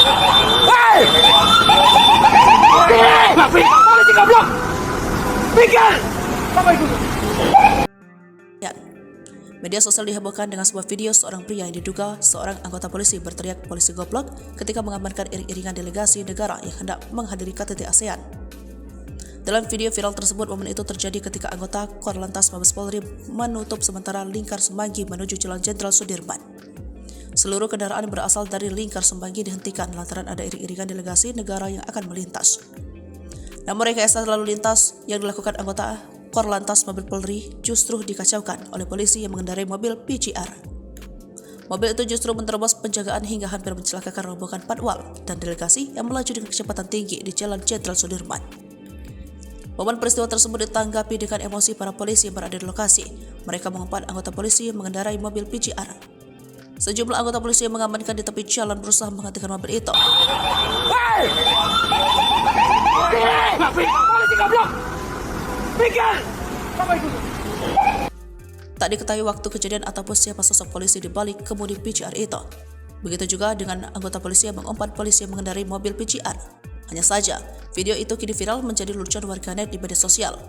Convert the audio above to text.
Hei! Polisi goblok! Pikir! Apa itu? Ya. Media sosial dihebohkan dengan sebuah video seorang pria yang diduga seorang anggota polisi berteriak polisi goblok ketika mengamankan iring-iringan delegasi negara yang hendak menghadiri KTT ASEAN. Dalam video viral tersebut, momen itu terjadi ketika anggota Korlantas Mabes Polri menutup sementara Lingkar Semanggi menuju Jalan Jenderal Sudirman. Seluruh kendaraan yang berasal dari Lingkar Semanggi dihentikan lantaran ada iring-iringan delegasi negara yang akan melintas. Namun rekayasa lalu lintas yang dilakukan anggota Korlantas Mabes Polri justru dikacaukan oleh polisi yang mengendarai mobil PCR. Mobil itu justru menerobos penjagaan hingga hampir mencelakakan rombongan patwal dan delegasi yang melaju dengan kecepatan tinggi di Jalan Jenderal Sudirman. Momen peristiwa tersebut ditanggapi dengan emosi para polisi yang berada di lokasi. Mereka mengumpat anggota polisi yang mengendarai mobil PCR. Sejumlah anggota polisi yang mengamankan di tepi jalan berusaha menghentikan mobil itu. Hei! Polisi goblok! Pikir! Apa itu? Tak diketahui waktu kejadian ataupun siapa sosok polisi di balik kemudi PCR itu. Begitu juga dengan anggota polisi yang mengumpat polisi yang mengendarai mobil PCR. Hanya saja, video itu kini viral menjadi lucuan warganet di media sosial.